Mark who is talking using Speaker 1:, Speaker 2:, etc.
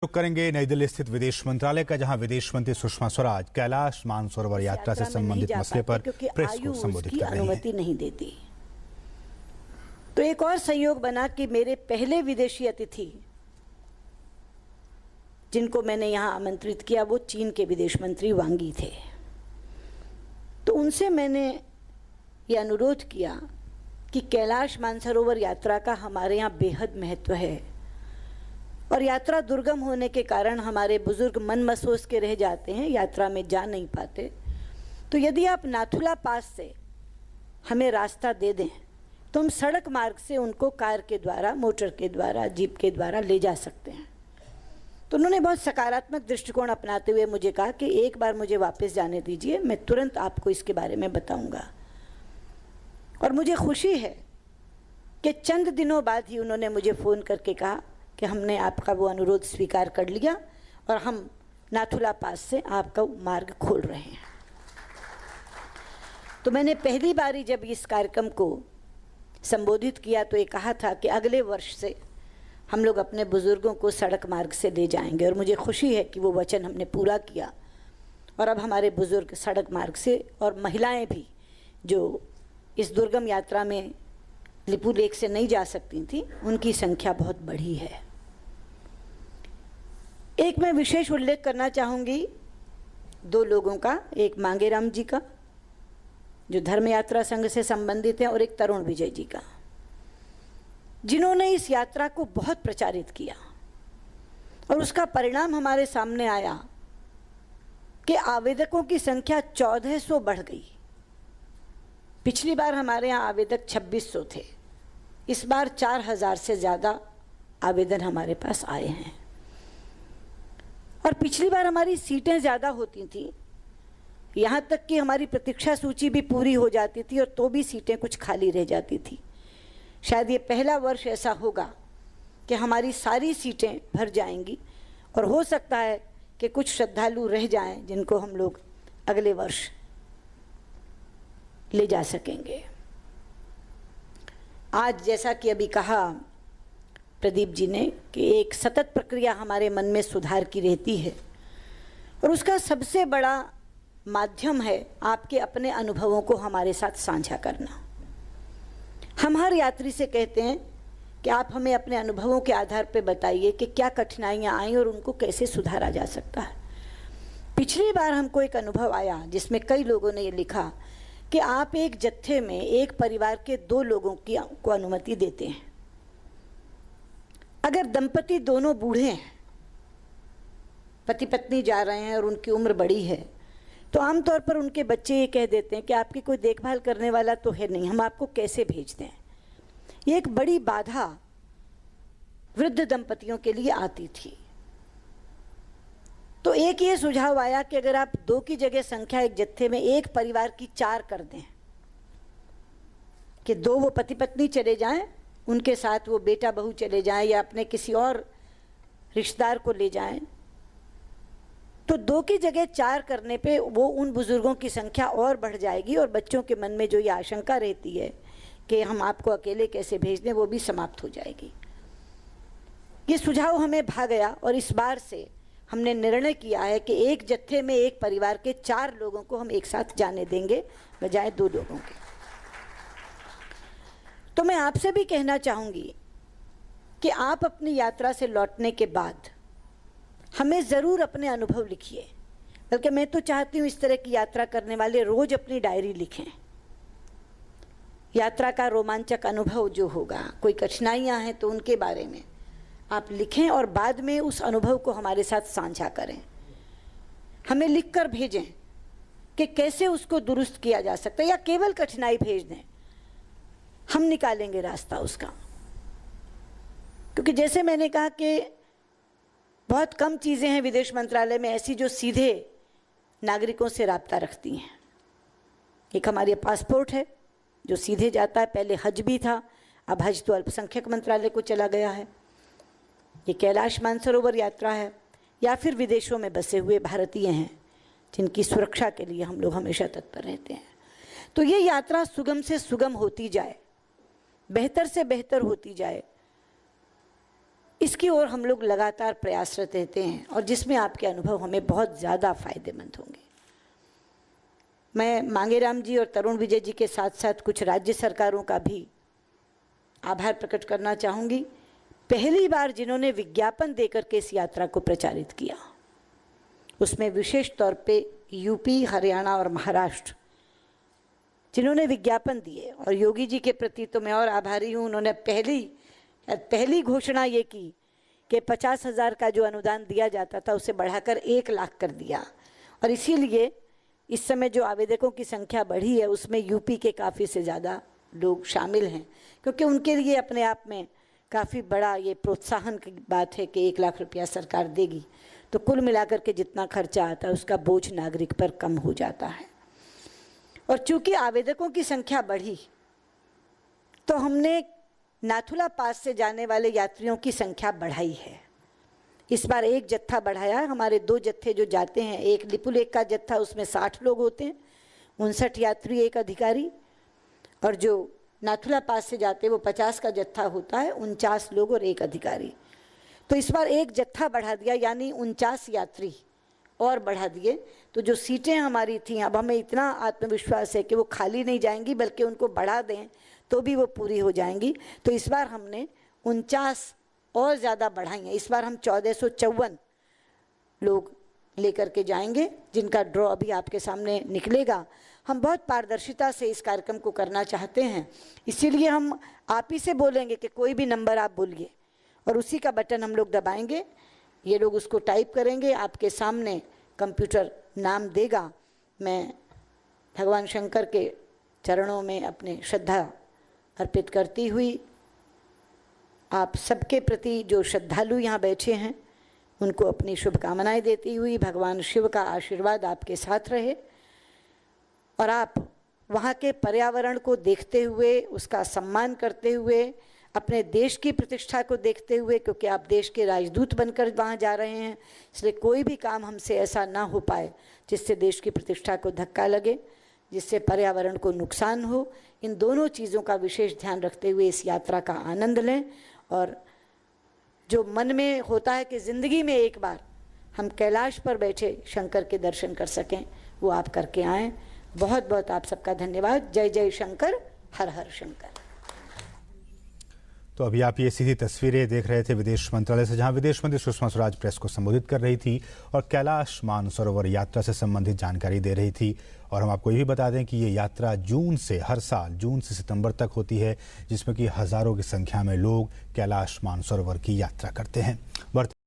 Speaker 1: रुक करेंगे नई दिल्ली स्थित विदेश मंत्रालय का, जहां विदेश मंत्री सुषमा स्वराज कैलाश मानसरोवर यात्रा से संबंधित मसले पर प्रेस को संबोधित कर रही
Speaker 2: अनुमति नहीं देती। तो एक और संयोग बना कि मेरे पहले विदेशी अतिथि जिनको मैंने यहां आमंत्रित किया वो चीन के विदेश मंत्री वांग यी थे। तो उनसे मैंने ये अनुरोध किया कि कैलाश मानसरोवर यात्रा का हमारे यहाँ बेहद महत्व है और यात्रा दुर्गम होने के कारण हमारे बुजुर्ग मन महसूस के रह जाते हैं, यात्रा में जा नहीं पाते। तो यदि आप नाथुला पास से हमें रास्ता दे दें तो हम सड़क मार्ग से उनको कार के द्वारा, मोटर के द्वारा, जीप के द्वारा ले जा सकते हैं। तो उन्होंने बहुत सकारात्मक दृष्टिकोण अपनाते हुए मुझे कहा कि एक बार मुझे वापस जाने दीजिए, मैं तुरंत आपको इसके बारे में बताऊंगा। और मुझे खुशी है कि चंद दिनों बाद ही उन्होंने मुझे फ़ोन करके कहा कि हमने आपका वो अनुरोध स्वीकार कर लिया और हम नाथुला पास से आपका मार्ग खोल रहे हैं। तो मैंने पहली बारी जब इस कार्यक्रम को संबोधित किया तो ये कहा था कि अगले वर्ष से हम लोग अपने बुज़ुर्गों को सड़क मार्ग से ले जाएंगे और मुझे खुशी है कि वो वचन हमने पूरा किया और अब हमारे बुज़ुर्ग सड़क मार्ग से, और महिलाएं भी जो इस दुर्गम यात्रा में लिपू लेक से नहीं जा सकती थी, उनकी संख्या बहुत बढ़ी है। एक मैं विशेष उल्लेख करना चाहूँगी दो लोगों का, एक मांगेराम जी का जो धर्म यात्रा संघ से संबंधित है और एक तरुण विजय जी का, जिन्होंने इस यात्रा को बहुत प्रचारित किया और उसका परिणाम हमारे सामने आया कि आवेदकों की संख्या 1400 बढ़ गई। पिछली बार हमारे यहाँ आवेदक 2600 थे, इस बार 4000 से ज़्यादा आवेदन हमारे पास आए हैं। और पिछली बार हमारी सीटें ज़्यादा होती थी, यहाँ तक कि हमारी प्रतीक्षा सूची भी पूरी हो जाती थी और तो भी सीटें कुछ खाली रह जाती थी। शायद ये पहला वर्ष ऐसा होगा कि हमारी सारी सीटें भर जाएंगी और हो सकता है कि कुछ श्रद्धालु रह जाएं जिनको हम लोग अगले वर्ष ले जा सकेंगे। आज जैसा कि अभी कहा प्रदीप जी ने कि एक सतत प्रक्रिया हमारे मन में सुधार की रहती है और उसका सबसे बड़ा माध्यम है आपके अपने अनुभवों को हमारे साथ साझा करना। हम हर यात्री से कहते हैं कि आप हमें अपने अनुभवों के आधार पर बताइए कि क्या कठिनाइयाँ आई और उनको कैसे सुधारा जा सकता है। पिछली बार हमको एक अनुभव आया जिसमें कई लोगों ने ये लिखा कि आप एक जत्थे में एक परिवार के 2 लोगों को अनुमति देते हैं। अगर दंपति दोनों बूढ़े हैं, पति पत्नी जा रहे हैं और उनकी उम्र बड़ी है, तो आमतौर पर उनके बच्चे ये कह देते हैं कि आपकी कोई देखभाल करने वाला तो है नहीं, हम आपको कैसे भेज दें। ये एक बड़ी बाधा वृद्ध दंपतियों के लिए आती थी। तो एक ये सुझाव आया कि अगर आप 2 की जगह संख्या एक जत्थे में एक परिवार की 4 कर दें, कि 2 वो पति पत्नी चले जाएं, उनके साथ वो बेटा बहू चले जाएं या अपने किसी और रिश्तेदार को ले जाएं, तो 2 की जगह 4 करने पे वो उन बुजुर्गों की संख्या और बढ़ जाएगी और बच्चों के मन में जो ये आशंका रहती है कि हम आपको अकेले कैसे भेज दें, वो भी समाप्त हो जाएगी। ये सुझाव हमें भा गया और इस बार से हमने निर्णय किया है कि एक जत्थे में एक परिवार के 4 लोगों को हम एक साथ जाने देंगे बजाय 2 लोगों के। तो मैं आपसे भी कहना चाहूँगी कि आप अपनी यात्रा से लौटने के बाद हमें ज़रूर अपने अनुभव लिखिए। बल्कि मैं तो चाहती हूँ इस तरह की यात्रा करने वाले रोज़ अपनी डायरी लिखें। यात्रा का रोमांचक अनुभव जो होगा, कोई कठिनाइयाँ हैं तो उनके बारे में आप लिखें और बाद में उस अनुभव को हमारे साथ साझा करें। हमें लिखकर भेजें कि कैसे उसको दुरुस्त किया जा सकता है, या केवल कठिनाई भेज दें, हम निकालेंगे रास्ता उसका। क्योंकि जैसे मैंने कहा कि बहुत कम चीज़ें हैं विदेश मंत्रालय में ऐसी जो सीधे नागरिकों से राब्ता रखती हैं। एक हमारे पासपोर्ट है जो सीधे जाता है, पहले हज भी था, अब हज तो अल्पसंख्यक मंत्रालय को चला गया है। ये कैलाश मानसरोवर यात्रा है, या फिर विदेशों में बसे हुए भारतीय हैं जिनकी सुरक्षा के लिए हम लोग हमेशा तत्पर रहते हैं। तो ये यात्रा सुगम से सुगम होती जाए, बेहतर से बेहतर होती जाए, इसकी ओर हम लोग लगातार प्रयासरत रहते हैं और जिसमें आपके अनुभव हमें बहुत ज़्यादा फायदेमंद होंगे। मैं मांगेराम जी और तरुण विजय जी के साथ साथ कुछ राज्य सरकारों का भी आभार प्रकट करना चाहूँगी। पहली बार जिन्होंने विज्ञापन देकर के इस यात्रा को प्रचारित किया, उसमें विशेष तौर पे यूपी, हरियाणा और महाराष्ट्र जिन्होंने विज्ञापन दिए, और योगी जी के प्रति तो मैं और आभारी हूँ। उन्होंने पहली घोषणा ये की कि 50,000 का जो अनुदान दिया जाता था उसे बढ़ाकर 1 लाख कर दिया, और इसीलिए इस समय जो आवेदकों की संख्या बढ़ी है उसमें यूपी के काफ़ी से ज़्यादा लोग शामिल हैं, क्योंकि उनके लिए अपने आप में काफ़ी बड़ा ये प्रोत्साहन की बात है कि 1 लाख रुपया सरकार देगी, तो कुल मिलाकर के जितना खर्चा आता है उसका बोझ नागरिक पर कम हो जाता है। और चूंकि आवेदकों की संख्या बढ़ी तो हमने नाथुला पास से जाने वाले यात्रियों की संख्या बढ़ाई है। इस बार एक जत्था बढ़ाया। हमारे 2 जत्थे जो जाते हैं, एक लिपुलेख का जत्था, उसमें 60 लोग होते हैं, 59 यात्री, 1 अधिकारी, और जो नाथुला पास से जाते हैं वो 50 का जत्था होता है, 49 लोग और 1 अधिकारी। तो इस बार एक जत्था बढ़ा दिया, यानी 49 यात्री और बढ़ा दिए। तो जो सीटें हमारी थी, अब हमें इतना आत्मविश्वास है कि वो खाली नहीं जाएंगी, बल्कि उनको बढ़ा दें तो भी वो पूरी हो जाएंगी। तो इस बार हमने 49 और ज़्यादा बढ़ाई हैं। इस बार हम 1454 लोग लेकर के जाएंगे, जिनका ड्रॉ अभी आपके सामने निकलेगा। हम बहुत पारदर्शिता से इस कार्यक्रम को करना चाहते हैं, इसीलिए हम आप ही से बोलेंगे कि कोई भी नंबर आप बोलिए और उसी का बटन हम लोग दबाएंगे। ये लोग उसको टाइप करेंगे, आपके सामने कंप्यूटर नाम देगा। मैं भगवान शंकर के चरणों में अपने श्रद्धा अर्पित करती हुई, आप सबके प्रति जो श्रद्धालु यहाँ बैठे हैं उनको अपनी शुभकामनाएं देती हुई, भगवान शिव का आशीर्वाद आपके साथ रहे और आप वहाँ के पर्यावरण को देखते हुए, उसका सम्मान करते हुए, अपने देश की प्रतिष्ठा को देखते हुए, क्योंकि आप देश के राजदूत बनकर वहाँ जा रहे हैं, इसलिए कोई भी काम हमसे ऐसा ना हो पाए जिससे देश की प्रतिष्ठा को धक्का लगे, जिससे पर्यावरण को नुकसान हो। इन दोनों चीज़ों का विशेष ध्यान रखते हुए इस यात्रा का आनंद लें, और जो मन में होता है कि ज़िंदगी में एक बार हम कैलाश पर बैठे शंकर के दर्शन कर सकें, वो आप करके आएँ। बहुत बहुत आप सबका धन्यवाद। जय जय शंकर, हर हर शंकर।
Speaker 1: तो अभी आप ये सीधी तस्वीरें देख रहे थे विदेश मंत्रालय से, जहां विदेश मंत्री सुषमा स्वराज प्रेस को संबोधित कर रही थी और कैलाश मानसरोवर यात्रा से संबंधित जानकारी दे रही थी। और हम आपको ये भी बता दें कि ये यात्रा हर साल जून से सितंबर तक होती है, जिसमें कि हजारों की संख्या में लोग कैलाश मानसरोवर की यात्रा करते हैं।